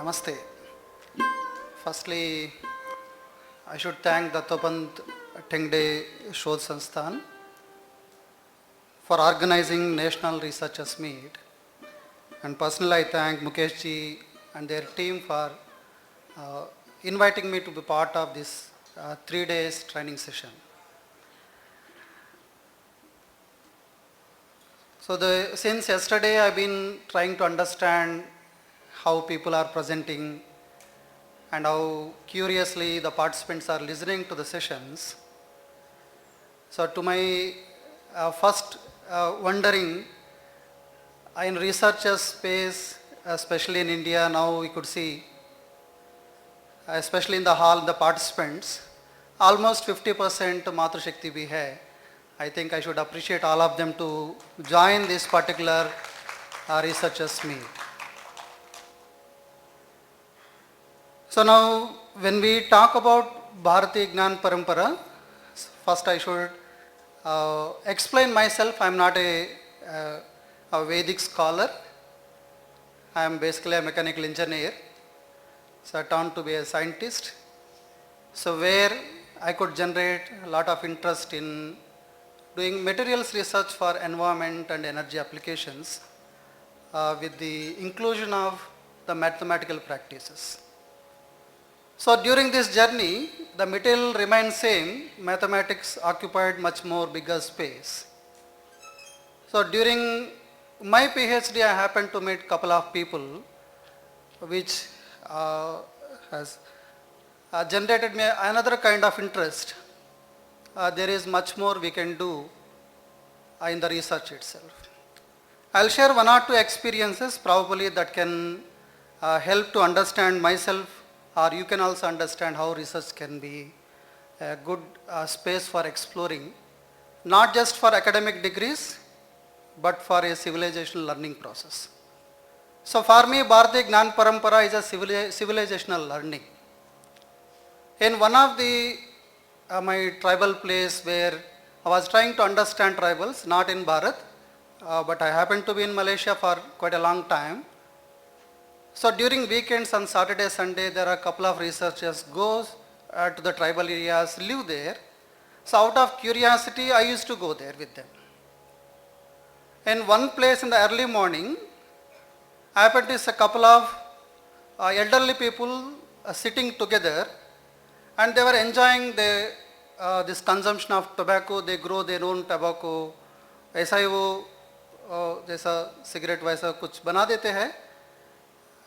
Namaste. Firstly, I should thank the Topant Tengde Shodh Sansthan for organizing National Researchers Meet. And personally, I thank Mukesh ji and their team for inviting me to be part of this 3 days training session. So since yesterday, I've been trying to understand how people are presenting and how curiously the participants are listening to the sessions. So to my first wondering, in researchers space, especially in India, now we could see, especially in the hall, the participants, almost 50% Matru Shakti bhi hai. I think I should appreciate all of them to join this particular researchers meet. So now when we talk about Bharati Gnan Parampara, first I should explain myself. I am not a Vedic scholar. I am basically a mechanical engineer. So I turned to be a scientist. So where I could generate a lot of interest in doing materials research for environment and energy applications with the inclusion of the mathematical practices. So during this journey, the material remained same, mathematics occupied much more bigger space. So during my PhD, I happened to meet a couple of people which has generated me another kind of interest. There is much more we can do in the research itself. I'll share one or two experiences probably that can help to understand myself, or you can also understand how research can be a good space for exploring, not just for academic degrees, but for a civilizational learning process. So for me, Bharati Gnan Parampara is a civilizational learning. In one of the my tribal place where I was trying to understand tribals, not in Bharat, but I happened to be in Malaysia for quite a long time. So during weekends on Saturday, Sunday, there are a couple of researchers go to the tribal areas, live there. So out of curiosity, I used to go there with them. In one place in the early morning, I happened to see a couple of elderly people sitting together, and they were enjoying this consumption of tobacco. They grow their own tobacco. ऐसा ही वो जैसा cigarette वैसा कुछ बना देते हैं.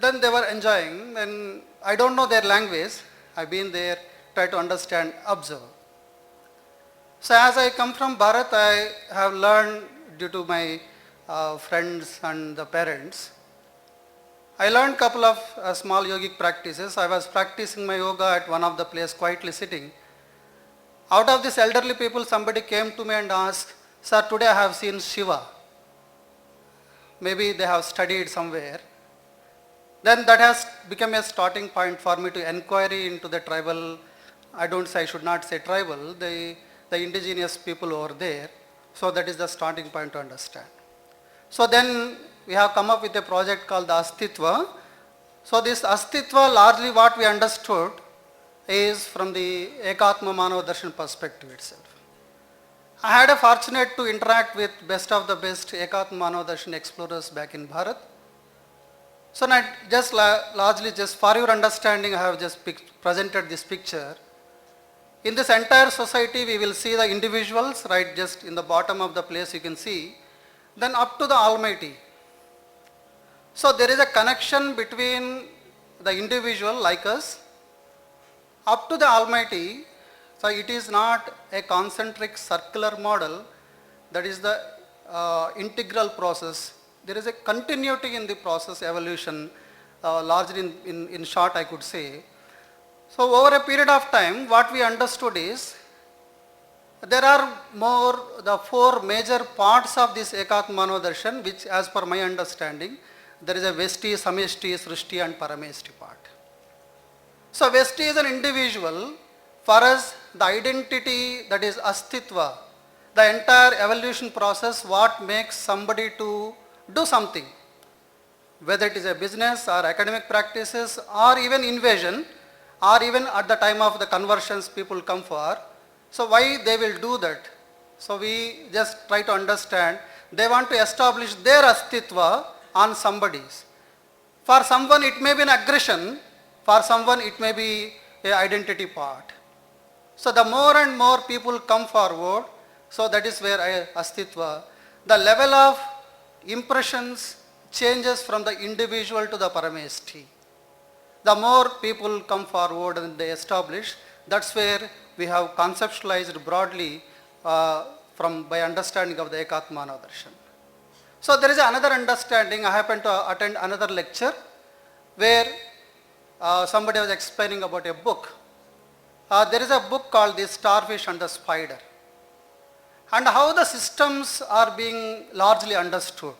Then they were enjoying, and I don't know their language. I've been there, try to understand, observe. So as I come from Bharat, I have learned due to my friends and the parents. I learned couple of small yogic practices. I was practicing my yoga at one of the place, quietly sitting. Out of these elderly people, somebody came to me and asked, "Sir, today I have seen Shiva." Maybe they have studied somewhere. Then that has become a starting point for me to inquiry into the tribal, I should not say tribal, the indigenous people over there. So that is the starting point to understand. So then we have come up with a project called the Astitva. So this Astitva, largely what we understood is from the Ekatma Manava Darshan perspective itself. I had a fortunate to interact with best of the best Ekatma Manava Darshan explorers back in Bharat. So now just largely just for your understanding, I have just presented this picture. In this entire society, we will see the individuals, right, just in the bottom of the place you can see, then up to the Almighty. So there is a connection between the individual like us, up to the Almighty. So it is not a concentric circular model, that is the integral process. There is a continuity in the process evolution, largely in short I could say. So over a period of time, what we understood is, there are the 4 major parts of this Ekatma Manava Darshan, which as per my understanding, there is a Vesti, Sameshti, Srishti and Parameshti part. So Vesti is an individual. For us, the identity, that is Astitva, the entire evolution process, what makes somebody to do something. whether it is a business or academic practices or even invasion or even at the time of the conversions people come for. So why they will do that? So we just try to understand. They want to establish their astitva on somebody's. For someone it may be an aggression, for someone it may be an identity part. So the more and more people come forward, so that is where astitva, the level of impressions changes from the individual to the parameshti. The more people come forward and they establish, that's where we have conceptualized broadly by understanding of the Ekatma Darshan. So there is another understanding. I happened to attend another lecture where somebody was explaining about a book. There is a book called The Starfish and the Spider, and how the systems are being largely understood,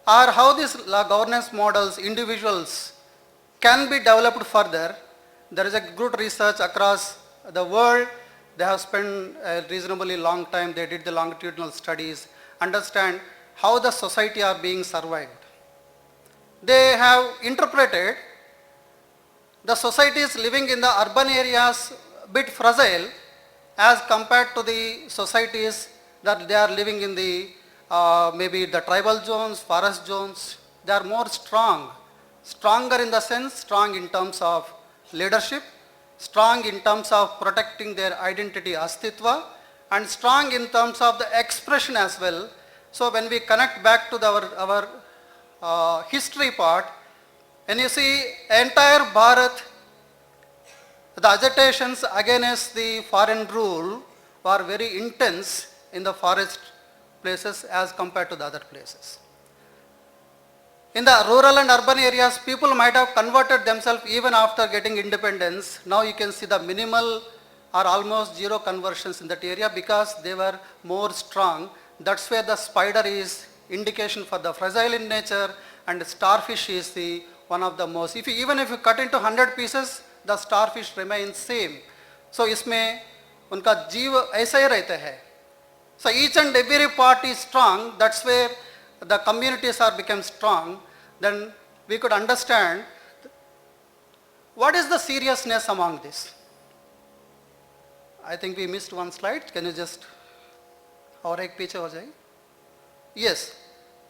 or how these governance models, individuals can be developed further. There is a good research across the world. They have spent a reasonably long time, they did the longitudinal studies, understand how the society are being survived. They have interpreted the societies living in the urban areas bit fragile as compared to the societies that they are living in the maybe the tribal zones, forest zones. They are more strong, stronger in the sense, strong in terms of leadership, strong in terms of protecting their identity astitva, and strong in terms of the expression as well. So when we connect back to our history part, and you see entire Bharat, the agitations against the foreign rule were very intense in the forest places as compared to the other places. In the rural and urban areas, people might have converted themselves even after getting independence. Now you can see the minimal or almost zero conversions in that area because they were more strong. That's where the spider is indication for the fragile in nature, and starfish is the one of the most. Even if you cut into 100 pieces, the starfish remains same. So इसमें उनका जीव ऐसा ही रहता है. So each and every part is strong. That's where the communities are become strong. Then we could understand what is the seriousness among this. I think we missed one slide. Can you just और एक पीछे हो जाए? Yes.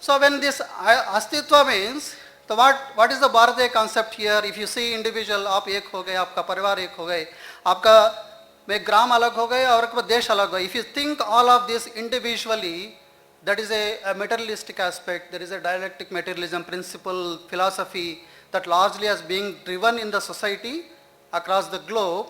So when this अस्तित्व means, तो what is the Bharatiya concept here? If you see individual, आप एक हो गए, आपका परिवार एक हो गए, आपका में ग्राम अलग हो गए और आपका देश अलग हो गए. If you think all of this individually, that is a materialistic aspect. There is a dialectic materialism principle, philosophy that largely has being driven in the society across the globe,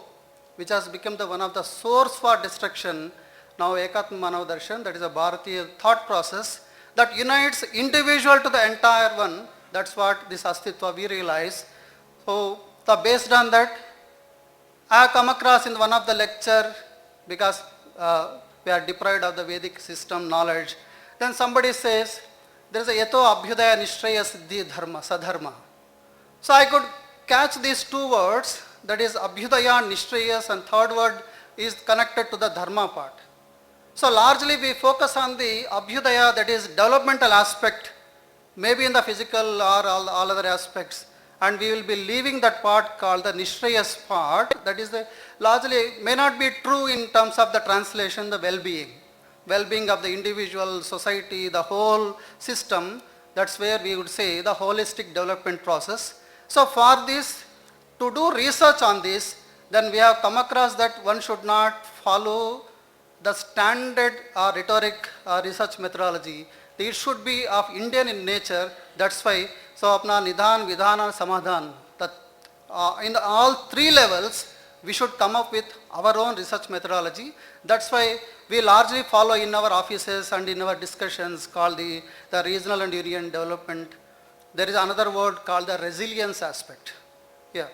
which has become the one of the source for destruction. Now Ekatma Manav Darshan, that is a Bharatiya thought process that unites individual to the entire one. That's what this Astitva we realize. So based on that, I have come across in one of the lecture, because we are deprived of the Vedic system knowledge. Then somebody says, there is a Yato Abhyudaya Nishraya Siddhi Dharma, Sadharma. So I could catch these two words, that is Abhyudaya, Nishrayas, and third word is connected to the Dharma part. So largely we focus on the Abhyudaya, that is developmental aspect, maybe in the physical or all other aspects. And we will be leaving that part called the Nishrayas part, that is largely may not be true in terms of the translation, the well-being of the individual, society, the whole system. That's where we would say the holistic development process. So for this, to do research on this, then we have come across that one should not follow the standard rhetoric research methodology. It should be of Indian in nature. That's why, so apna nidhan, vidhan and samadhan, that in all three levels, we should come up with our own research methodology. That's why we largely follow in our offices and in our discussions called the regional and union development. There is another word called the resilience aspect. Yeah.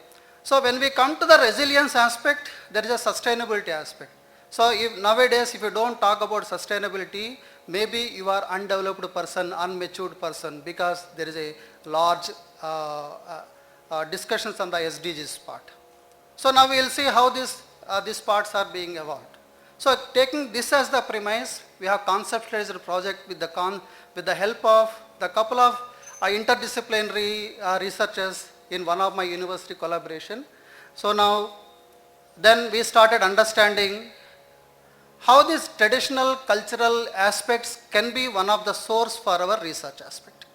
So when we come to the resilience aspect, there is a sustainability aspect. So nowadays, if you don't talk about sustainability, maybe you are undeveloped person, unmatured person, because there is a large discussions on the SDGs part. So now we will see how these parts are being evolved. So taking this as the premise, we have conceptualized a project with the help of the couple of interdisciplinary researchers in one of my university collaboration. So now, then we started understanding how these traditional cultural aspects can be one of the source for our research aspect.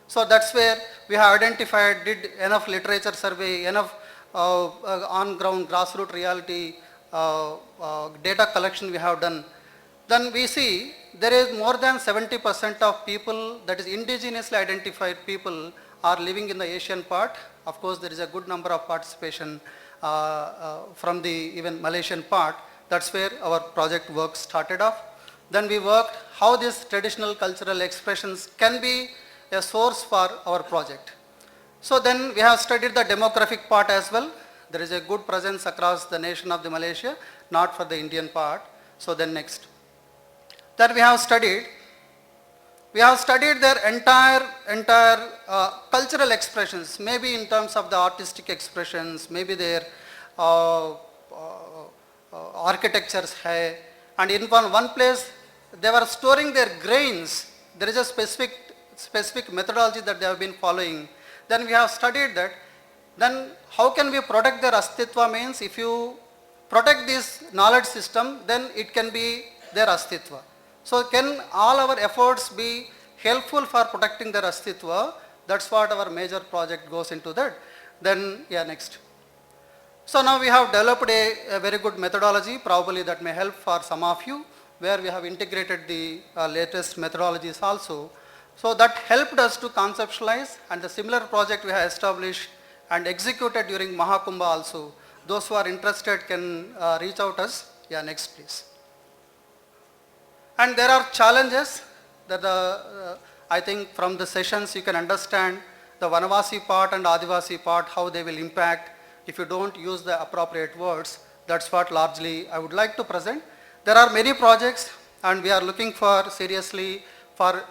So that's where we have identified, did enough literature survey, enough on-ground grassroots reality data collection we have done. Then we see there is more than 70% of people, that is indigenously identified people, are living in the Asian part. Of course, there is a good number of participation from the even Malaysian part. That's where our project work started off. Then we worked how these traditional cultural expressions can be a source for our project. So then we have studied the demographic part as well. There is a good presence across the nation of the Malaysia, not for the Indian part. So then next. Then we have studied their entire cultural expressions, maybe in terms of the artistic expressions, maybe their architectures hai, and in one place they were storing their grains. There is a specific methodology that they have been following. Then we have studied that. Then how can we protect their astitva? Means if you protect this knowledge system, then it can be their astitva. So can all our efforts be helpful for protecting their astitva? That's what our major project goes into that. Then yeah, next. So now we have developed a very good methodology, probably that may help for some of you, where we have integrated the latest methodologies also. So that helped us to conceptualize, and the similar project we have established and executed during Mahakumbha also. Those who are interested can reach out us. Yeah, next please. And there are challenges that I think from the sessions you can understand the Vanavasi part and Adivasi part, how they will impact if you don't use the appropriate words. That's what largely I would like to present. There are many projects and we are looking for seriously for